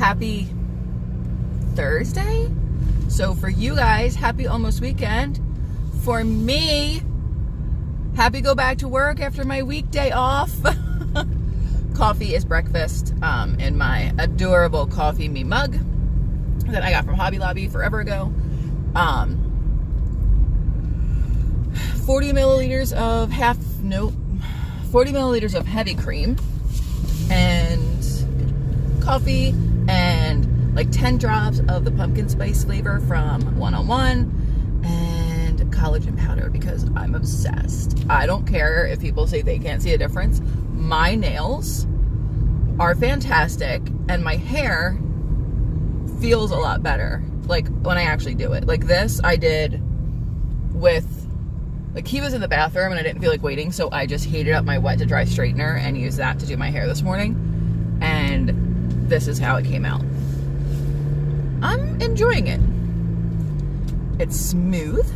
happy Thursday. So for you guys, happy almost weekend. For me, happy go back to work after my weekday off. Coffee is breakfast in my adorable Coffee Me mug that I got from Hobby Lobby forever ago. 40 milliliters of 40 milliliters of heavy cream and coffee and like 10 drops of the pumpkin spice flavor from 101 and collagen powder because I'm obsessed. I don't care if people say they can't see a difference. My nails are fantastic and my hair feels a lot better like when I actually do it. Like this I did with, like, he was in the bathroom and I didn't feel like waiting, so I just heated up my wet to dry straightener and used that to do my hair this morning, and this is how it came out. I'm enjoying it. It's smooth,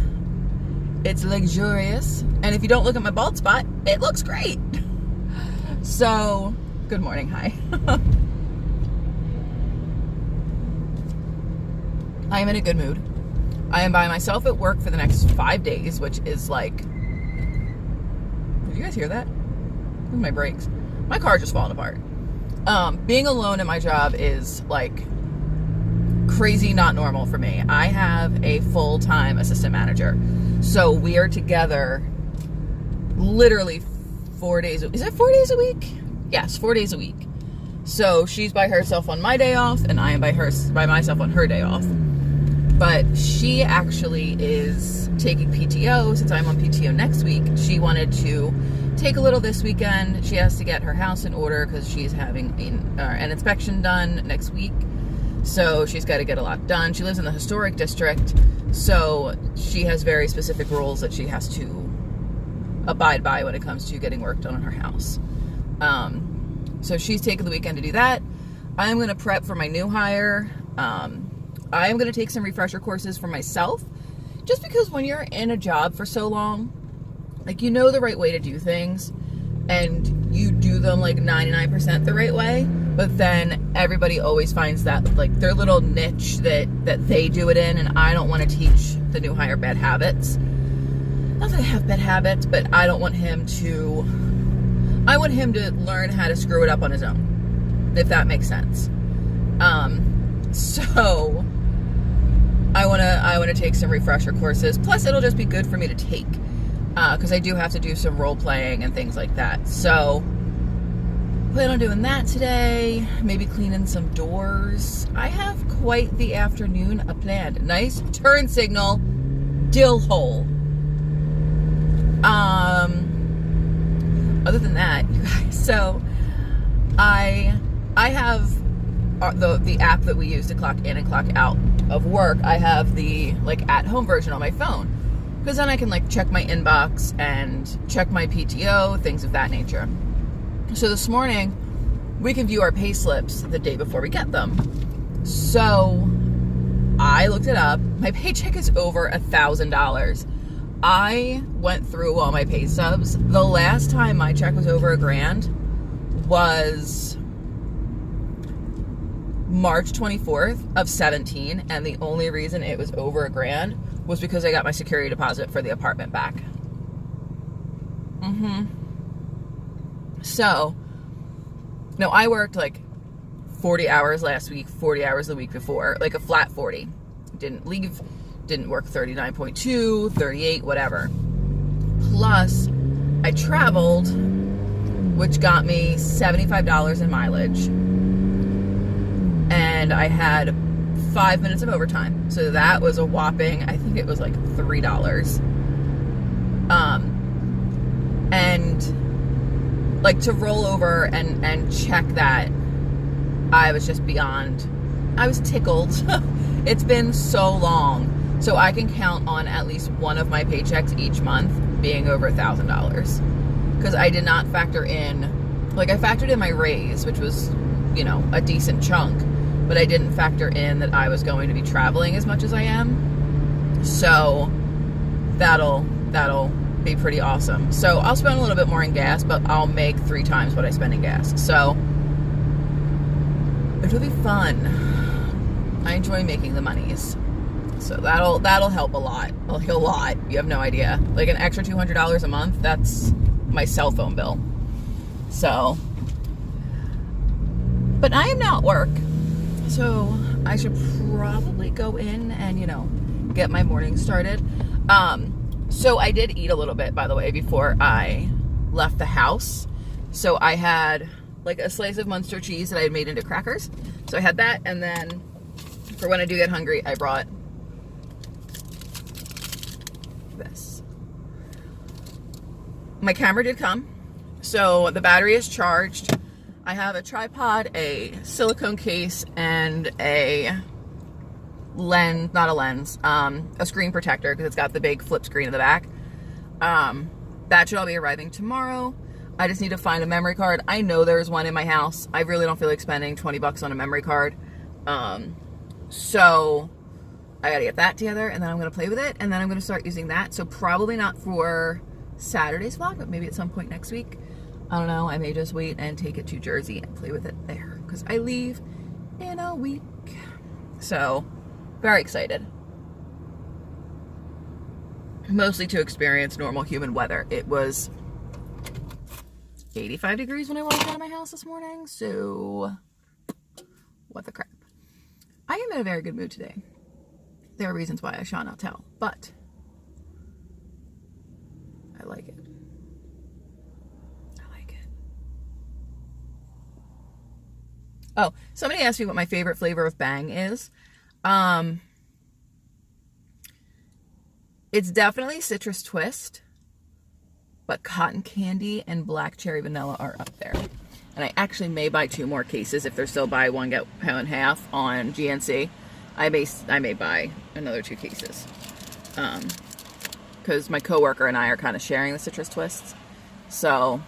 it's luxurious, and if you don't look at my bald spot, it looks great. So, good morning, hi. I am in a good mood. I am by myself at work for the next 5 days, which is like, did you guys hear that? Look at my brakes. My car's just falling apart. Being alone at my job is like crazy, not normal for me. I have a full-time assistant manager. So we are together literally 4 days. Is it 4 days a week? Yes, 4 days a week. So she's by herself on my day off and I am by myself on her day off. But she actually is taking PTO since I'm on PTO next week. She wanted to take a little this weekend. She has to get her house in order because she's having an inspection done next week. So she's got to get a lot done. She lives in the historic district, so she has very specific rules that she has to abide by when it comes to getting work done on her house. So she's taking the weekend to do that. I'm going to prep for my new hire. I am going to take some refresher courses for myself, just because when you're in a job for so long, like, you know the right way to do things and you do them like 99% the right way, but then everybody always finds that like their little niche that they do it in, and I don't want to teach the new hire bad habits. Not that I have bad habits, but I want him to learn how to screw it up on his own, if that makes sense. So I want to take some refresher courses. Plus, it'll just be good for me to take because I do have to do some role playing and things like that. So plan on doing that today. Maybe cleaning some doors. I have quite the afternoon planned. Nice turn signal, dill hole. Other than that, you guys, so I have the app that we use to clock in and clock out of work. I have the like at-home version on my phone because then I can like check my inbox and check my PTO, things of that nature. So this morning we can view our pay slips the day before we get them. So I looked it up. My paycheck is over $1,000. I went through all my pay stubs. The last time my check was over $1,000 was March 24th of 17, and the only reason it was over $1,000 was because I got my security deposit for the apartment back. So, no, I worked like 40 hours last week, 40 hours the week before, like a flat 40. Didn't leave, didn't work 39.2, 38, whatever. Plus, I traveled, which got me $75 in mileage. And I had 5 minutes of overtime. So that was a whopping, I think it was like $3. And like to roll over and check that, I was just beyond, I was tickled. It's been so long. So I can count on at least one of my paychecks each month being over $1,000. Because I did not factor in, like I factored in my raise, which was, you know, a decent chunk. But I didn't factor in that I was going to be traveling as much as I am. So that'll be pretty awesome. So I'll spend a little bit more in gas, but I'll make 3 times what I spend in gas. So which will be fun. I enjoy making the monies. So that'll help a lot. A lot. You have no idea. Like an extra $200 a month, that's my cell phone bill. So, but I am now at work. So I should probably go in and, you know, get my morning started. So I did eat a little bit, by the way, before I left the house. So I had like a slice of Munster cheese that I had made into crackers. So I had that, and then for when I do get hungry, I brought this. My camera did come. So the battery is charged. I have a tripod, a silicone case, and a lens, not a lens, a screen protector, because it's got the big flip screen in the back. That should all be arriving tomorrow. I just need to find a memory card. I know there's one in my house. I really don't feel like spending 20 bucks on a memory card. So I gotta get that together, and then I'm gonna play with it, and then I'm gonna start using that. So probably not for Saturday's vlog, but maybe at some point next week. I don't know. I may just wait and take it to Jersey and play with it there, because I leave in a week. So very excited. Mostly to experience normal human weather. It was 85 degrees when I walked out of my house this morning, so what the crap. I am in a very good mood today. There are reasons why I shall not tell, but I like it. I like it. Oh, somebody asked me what my favorite flavor of Bang is. It's definitely citrus twist, but cotton candy and black cherry vanilla are up there. And I actually may buy 2 more cases if they're still buy one get one half on GNC. I may buy another 2 cases, because my coworker and I are kind of sharing the citrus twists, so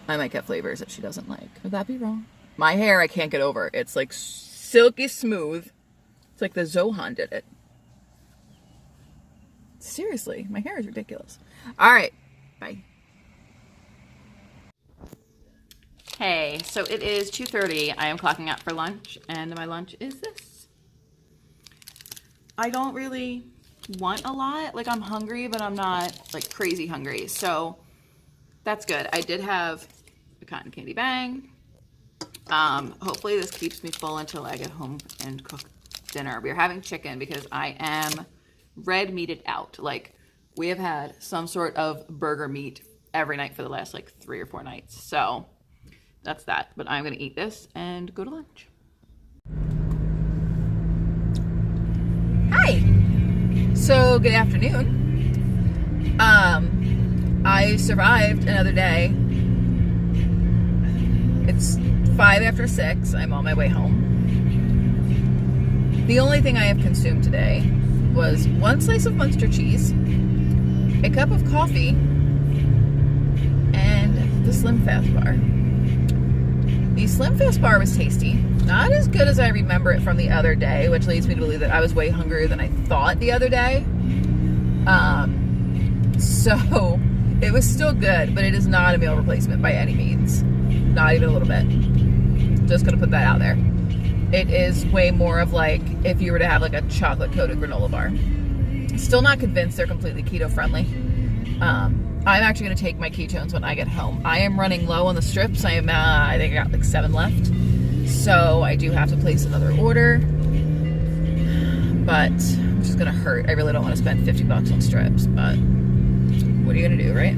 I might get flavors that she doesn't like. Would that be wrong? My hair, I can't get over. It's like silky smooth. It's like the Zohan did it. Seriously, my hair is ridiculous. All right, bye. Hey, so it is 2:30. I am clocking out for lunch, and my lunch is this. I don't really want a lot. Like, I'm hungry, but I'm not like crazy hungry, so that's good. I did have a cotton candy Bang. Hopefully this keeps me full until I get home and cook dinner. We're having chicken because I am red meated out. Like, we have had some sort of burger meat every night for the last like 3 or 4 nights. So that's that. But I'm gonna eat this and go to lunch. Hi. So good afternoon. I survived another day. It's 5 after 6. I'm on my way home. The only thing I have consumed today was 1 slice of Munster cheese, a cup of coffee, and the Slim Fast bar. The Slim Fast bar was tasty. Not as good as I remember it from the other day, which leads me to believe that I was way hungrier than I thought the other day. So it was still good, but it is not a meal replacement by any means. Not even a little bit. Just gonna put that out there. It is way more of like if you were to have like a chocolate coated granola bar. Still not convinced they're completely keto friendly. I'm actually going to take my ketones when I get home. I am running low on the strips. I think I got like 7 left. So I do have to place another order. But which is going to hurt. I really don't want to spend 50 bucks on strips, but what are you going to do, right?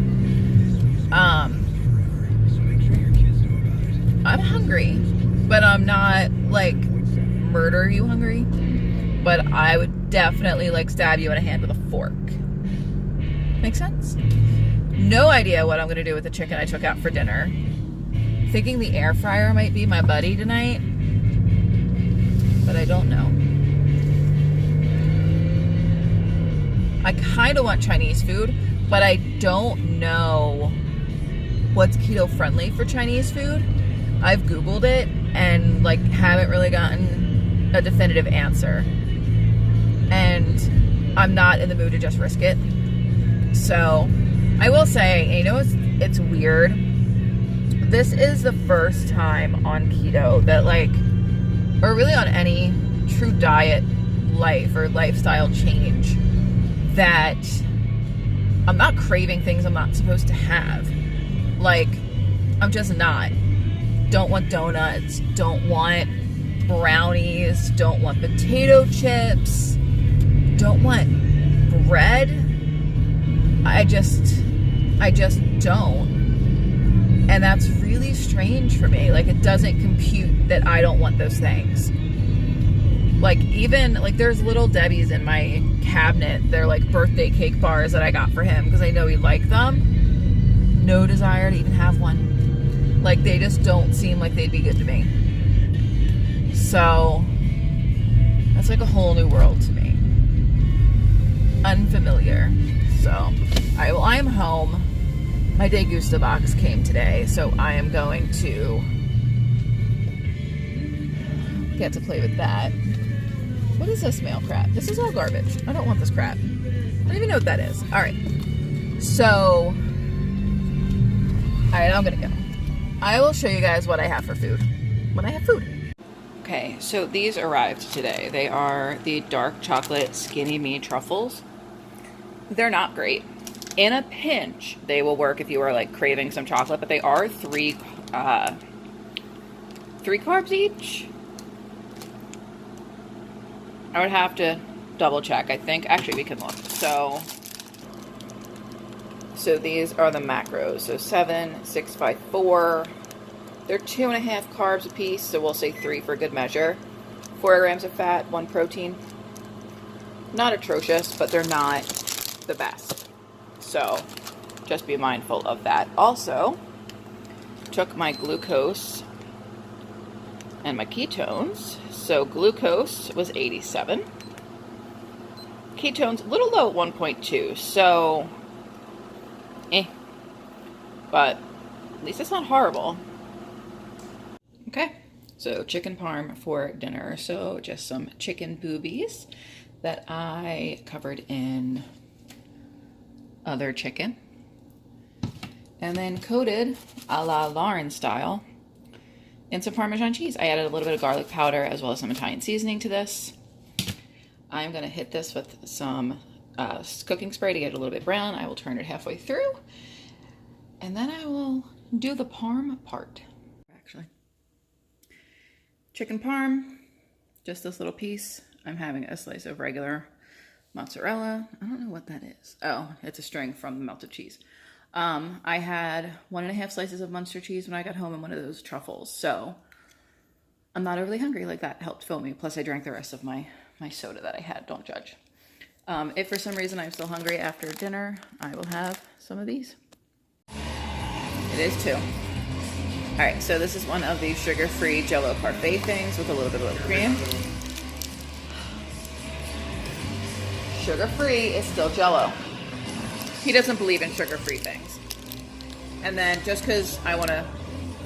I'm hungry, but I'm not like murder you hungry. But I would definitely like stab you in the hand with a fork. Make sense? No idea what I'm going to do with the chicken I took out for dinner. Thinking the air fryer might be my buddy tonight. But I don't know. I kind of want Chinese food, but I don't know what's keto friendly for Chinese food. I've Googled it and like haven't really gotten a definitive answer. And I'm not in the mood to just risk it. So I will say, you know, it's weird. This is the first time on keto that like or really on any true diet life or lifestyle change, that I'm not craving things I'm not supposed to have. Like, I'm just not. Don't want donuts, don't want brownies, don't want potato chips, don't want bread. I just don't. And that's really strange for me. Like, it doesn't compute that I don't want those things. Like, even, like, there's Little Debbie's in my cabinet. They're like birthday cake bars that I got for him because I know he liked them. No desire to even have one. Like, they just don't seem like they'd be good to me. So, that's like a whole new world to me. Unfamiliar. So, I am home. My Degusta box came today, so I am going to get to play with that. What is this mail crap? This is all garbage. I don't want this crap. I don't even know what that is. Alright. So, alright, I'm gonna go. I will show you guys what I have for food when I have food. Okay, so these arrived today. They are the dark chocolate skinny me truffles. They're not great. In a pinch, they will work if you are like craving some chocolate, but they are three carbs each. I would have to double check, I think. Actually, we can look. So these are the macros. So 7, 6, 5, 4. They're 2.5 carbs a piece, so we'll say 3 for good measure. 4 grams of fat, 1 protein. Not atrocious, but they're not the best. So just be mindful of that. Also, took my glucose and my ketones. So glucose was 87. Ketones, a little low at 1.2. So, but at least it's not horrible. Okay, so chicken parm for dinner. So just some chicken boobies that I covered in other chicken, and then coated a la Lauren style in some Parmesan cheese. I added a little bit of garlic powder as well as some Italian seasoning to this. I'm going to hit this with some cooking spray to get it a little bit brown. I will turn it halfway through, and then I will do the parm part. Actually, chicken parm, just this little piece. I'm having a slice of regular mozzarella. I don't know what that is. Oh, it's a string from the melted cheese. I had 1.5 slices of Munster cheese when I got home and one of those truffles. So I'm not overly hungry. Like, that helped fill me. Plus I drank the rest of my soda that I had. Don't judge. If for some reason I'm still hungry after dinner, I will have some of these. It is too. All right, so this is one of the sugar-free Jell-O parfait things with a little bit of whipped cream. Sugar-free is still Jell-O. He doesn't believe in sugar-free things. And then just because I want to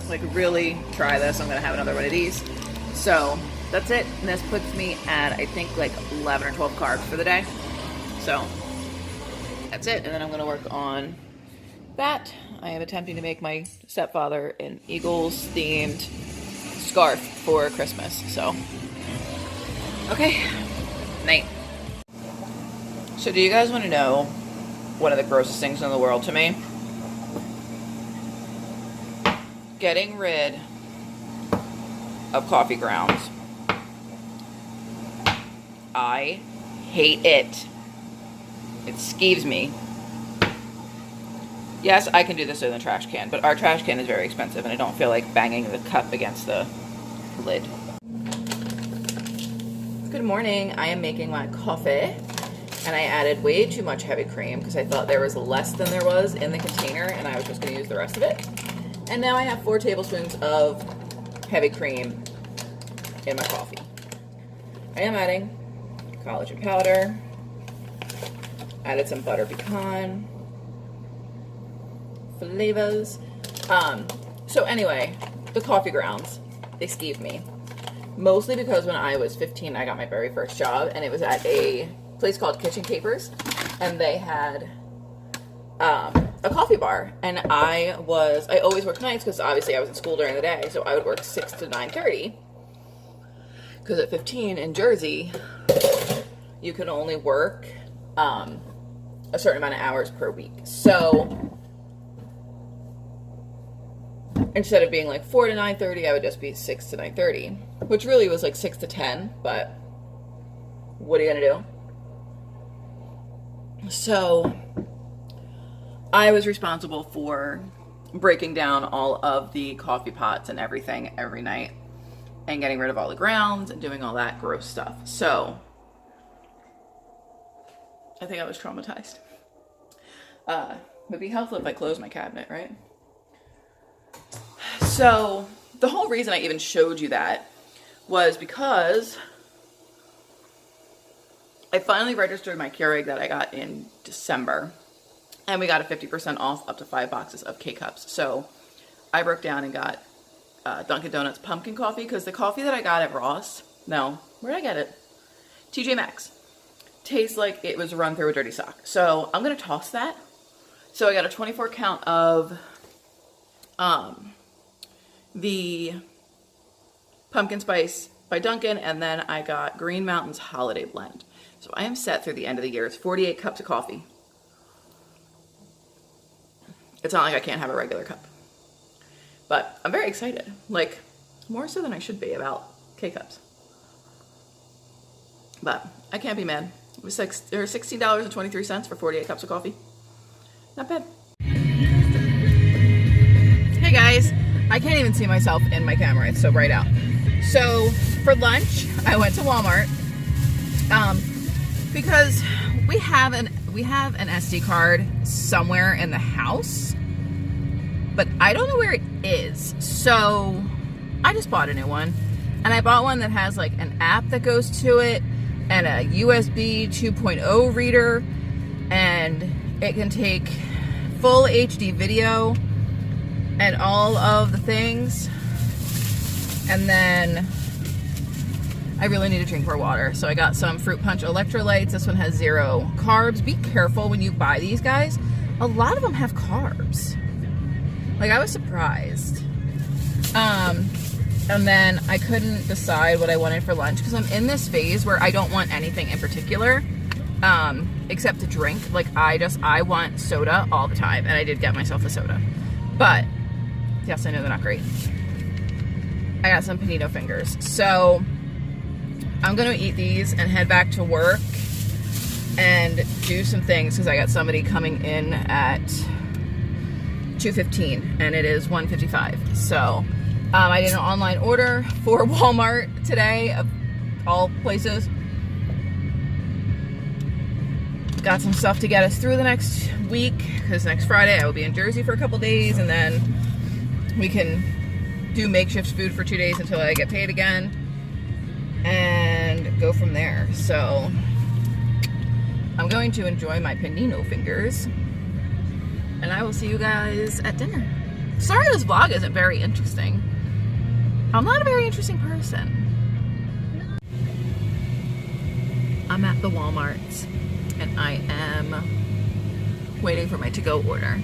like really try this, I'm going to have another one of these. So that's it. And this puts me at, I think, like 11 or 12 carbs for the day. So that's it. And then I'm going to work on that. I am attempting to make my stepfather an Eagles-themed scarf for Christmas. So, okay. Night. So do you guys want to know one of the grossest things in the world to me? Getting rid of coffee grounds. I hate it. It skeeves me. Yes, I can do this in the trash can, but our trash can is very expensive and I don't feel like banging the cup against the lid. Good morning. I am making my coffee. And I added way too much heavy cream because I thought there was less than there was in the container and I was just going to use the rest of it. And now I have 4 tablespoons of heavy cream in my coffee. I am adding collagen powder. Added some butter pecan flavors. So anyway, the coffee grounds, they skeeve me. Mostly because when I was 15, I got my very first job and it was at a place called Kitchen Capers, and they had a coffee bar, and I always worked nights because obviously I was in school during the day, so I would work 6 to 9:30, Because at 15 in Jersey, you can only work a certain amount of hours per week. So instead of being like 4 to 9:30, I would just be 6 to 9:30, which really was like 6 to 10, but what are you gonna do? So I was responsible for breaking down all of the coffee pots and everything every night and getting rid of all the grounds and doing all that gross stuff. So I think I was traumatized. Would be helpful if I closed my cabinet, right? So the whole reason I even showed you that was because I finally registered my Keurig that I got in December, and we got a 50% off up to 5 boxes of K-Cups. So I broke down and got Dunkin' Donuts pumpkin coffee, because the coffee that I got at Ross, no, where did I get it? TJ Maxx. Tastes like it was run through a dirty sock. So I'm going to toss that. So I got a 24 count of the pumpkin spice by Dunkin', and then I got Green Mountain's Holiday Blend. So I am set through the end of the year. It's 48 cups of coffee. It's not like I can't have a regular cup. But I'm very excited. Like, more so than I should be about K-Cups. But I can't be mad. It was $16.23 for 48 cups of coffee. Not bad. Hey guys. I can't even see myself in my camera. It's so bright out. So for lunch, I went to Walmart because we have an SD card somewhere in the house, but I don't know where it is. So I just bought a new one, and I bought one that has like an app that goes to it and a USB 2.0 reader, and it can take full HD video and all of the things. And then I really need to drink more water, so I got some fruit punch electrolytes. This one has 0 carbs. Be careful when you buy these, guys. A lot of them have carbs. Like, I was surprised. And then I couldn't decide what I wanted for lunch, because I'm in this phase where I don't want anything in particular except to drink. Like, I want soda all the time, and I did get myself a soda. But yes, I know they're not great. I got some panino fingers. So I'm going to eat these and head back to work and do some things, because I got somebody coming in at 2:15 and it is 1:55. So I did an online order for Walmart today, of all places. Got some stuff to get us through the next week, because next Friday I will be in Jersey for a couple days, and then we can do makeshift food for 2 days until I get paid again and go from there. So I'm going to enjoy my panino fingers, and I will see you guys at dinner. Sorry this vlog isn't very interesting. I'm not a very interesting person. I'm at the Walmart and I am waiting for my to-go order.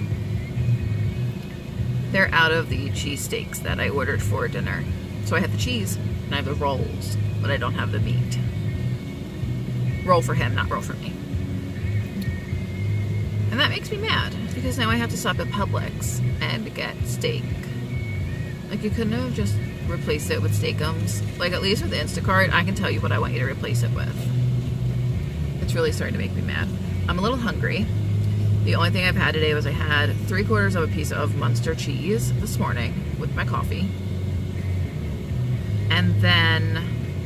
They're out of the cheesesteaks that I ordered for dinner. So I have the cheese and I have the rolls, but I don't have the meat. Roll for him, not roll for me. And that makes me mad, because now I have to stop at Publix and get steak. Like, you couldn't have just replaced it with Steakums. Like, at least with Instacart, I can tell you what I want you to replace it with. It's really starting to make me mad. I'm a little hungry. The only thing I've had today was I had 3/4 of a piece of Munster cheese this morning with my coffee. And then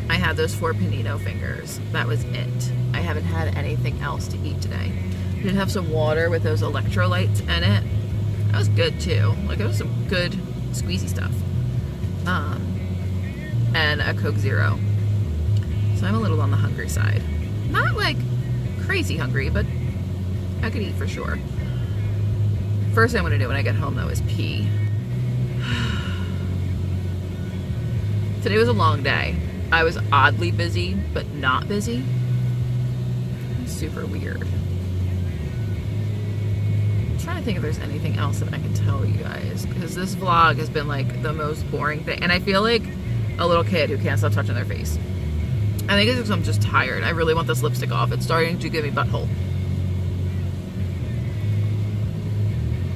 I had those 4 panino fingers. That was it. I haven't had anything else to eat today. I did have some water with those electrolytes in it. That was good too. Like, it was some good squeezy stuff. And a Coke Zero. So I'm a little on the hungry side. Not like crazy hungry, but I could eat for sure. First thing I'm gonna do when I get home though is pee. Today was a long day. I was oddly busy, but not busy. Super weird. I'm trying to think if there's anything else that I can tell you guys, because this vlog has been like the most boring thing, and I feel like a little kid who can't stop touching their face. I think it's because I'm just tired. I really want this lipstick off. It's starting to give me butthole.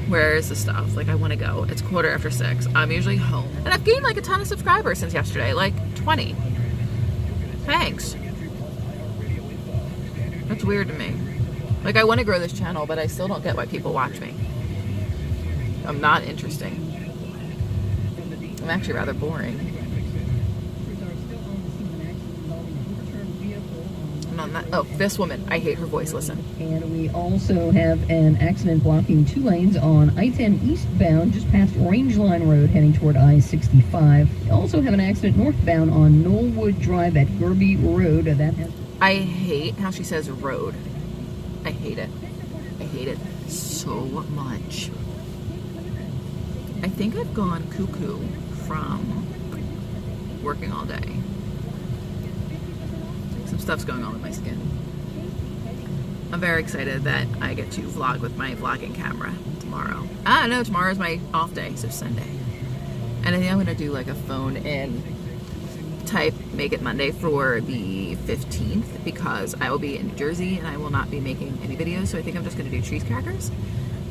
Where is the stuff? Like, I want to go. It's 6:15. I'm usually home. And I've gained like a ton of subscribers since yesterday. Like 20. Thanks. That's weird to me. Like, I want to grow this channel, but I still don't get why people watch me. I'm not interesting. I'm actually rather boring. Oh, this woman. I hate her voice. Listen. And we also have an accident blocking 2 lanes on I-10 eastbound just past Orange Line Road heading toward I-65. We also have an accident northbound on Knollwood Drive at Gerby Road. I hate how she says road. I hate it. I hate it so much. I think I've gone cuckoo from working all day. Some stuff's going on with my skin. I'm very excited that I get to vlog with my vlogging camera tomorrow. No, tomorrow's my off day, so Sunday. And I think I'm gonna do like a phone in type Make It Monday for the 15th because I will be in New Jersey and I will not be making any videos, so I think I'm just gonna do cheese crackers.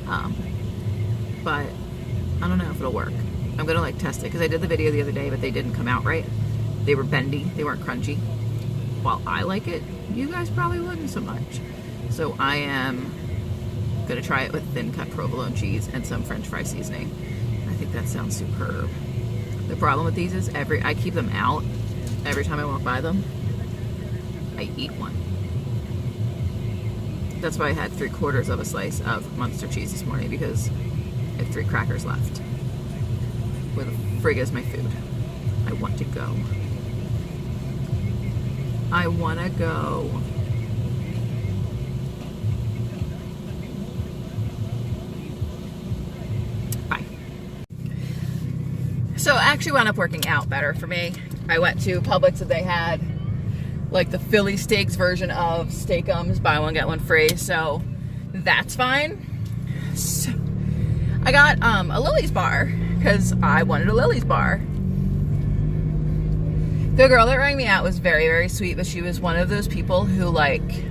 But I don't know if it'll work. I'm gonna like test it because I did the video the other day, but they didn't come out right. They were bendy, they weren't crunchy. While I like it, you guys probably wouldn't so much. So I am gonna try it with thin cut provolone cheese and some French fry seasoning. I think that sounds superb. The problem with these is I keep them out every time I walk by them. I eat one. That's why I had 3/4 of a slice of Munster cheese this morning because I have 3 crackers left. Where the frig is my food? I want to go. I want to go. Bye. So I actually wound up working out better for me. I went to Publix and they had like the Philly steaks version of Steakums, buy one get one free, so that's fine. So I got a Lily's bar because I wanted a Lily's bar. The girl that rang me out was very, very sweet, but she was one of those people who like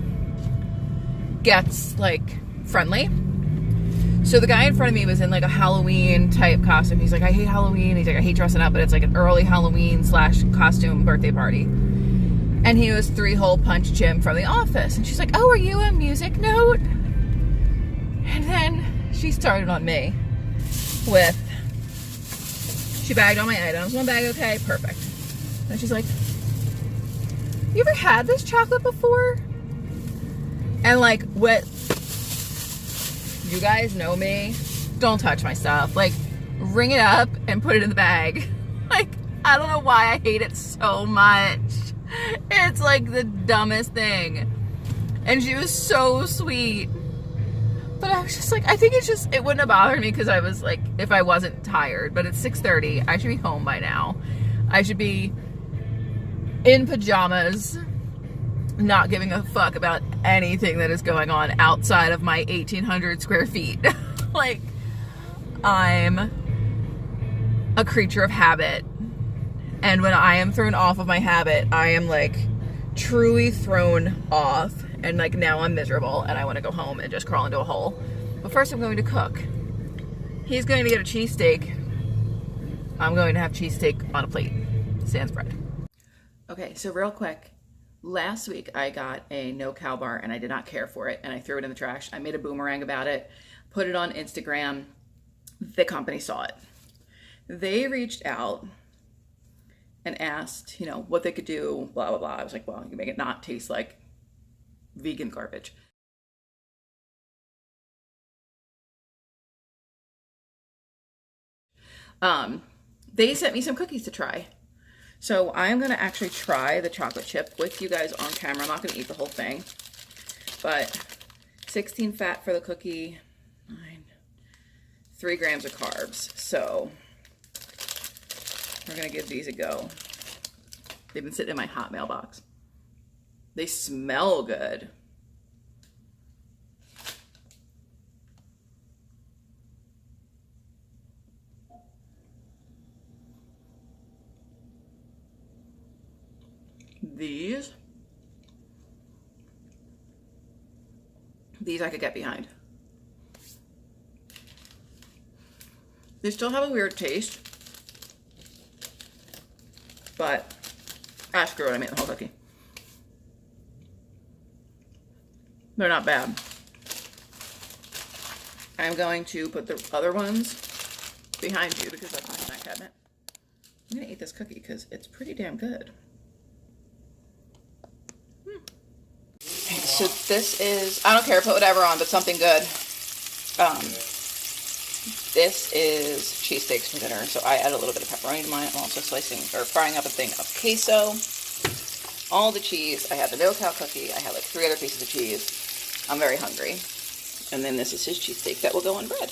gets like friendly. So the guy in front of me was in like a Halloween type costume. He's like, I hate Halloween. He's like, I hate dressing up, but it's like an early Halloween / costume birthday party. And he was 3-hole punch Jim from The Office. And she's like, oh, are you a music note? And then she started on me with, she bagged all my items. One bag, okay, perfect. And she's like, you ever had this chocolate before? And like, what, you guys know me, don't touch my stuff. Like, ring it up and put it in the bag. Like, I don't know why I hate it so much. It's like the dumbest thing. And she was so sweet. But I was just like, I think it wouldn't have bothered me because I was like, if I wasn't tired. But it's 6:30, I should be home by now. I should be in pajamas, not giving a fuck about anything that is going on outside of my 1,800 square feet. Like, I'm a creature of habit. And when I am thrown off of my habit, I am like truly thrown off. And like now I'm miserable and I want to go home and just crawl into a hole. But first I'm going to cook. He's going to get a cheesesteak. I'm going to have cheesesteak on a plate. Sans bread. Okay, so real quick. Last week I got a no-cow bar and I did not care for it and I threw it in the trash. I made a boomerang about it, put it on Instagram. The company saw it. They reached out and asked, you know, what they could do, blah, blah, blah. I was like, well, you can make it not taste like vegan garbage. They sent me some cookies to try. So I'm going to actually try the chocolate chip with you guys on camera. I'm not going to eat the whole thing. But 16 fat for the cookie, 3 grams of carbs. So we're going to give these a go. They've been sitting in my Hotmail box. They smell good. These These I could get behind. They still have a weird taste, but screw it, I made the whole cookie. They're not bad. I'm going to put the other ones behind you because that's my snack cabinet. I'm gonna eat this cookie because it's pretty damn good. So this is, I don't care, put whatever on, but something good. This is cheesesteaks for dinner, so I add a little bit of pepperoni to mine. I'm also slicing or frying up a thing of queso. All the cheese. I had the no-cow cookie. I had like 3 other pieces of cheese. I'm very hungry. And then this is his cheesesteak that will go on bread.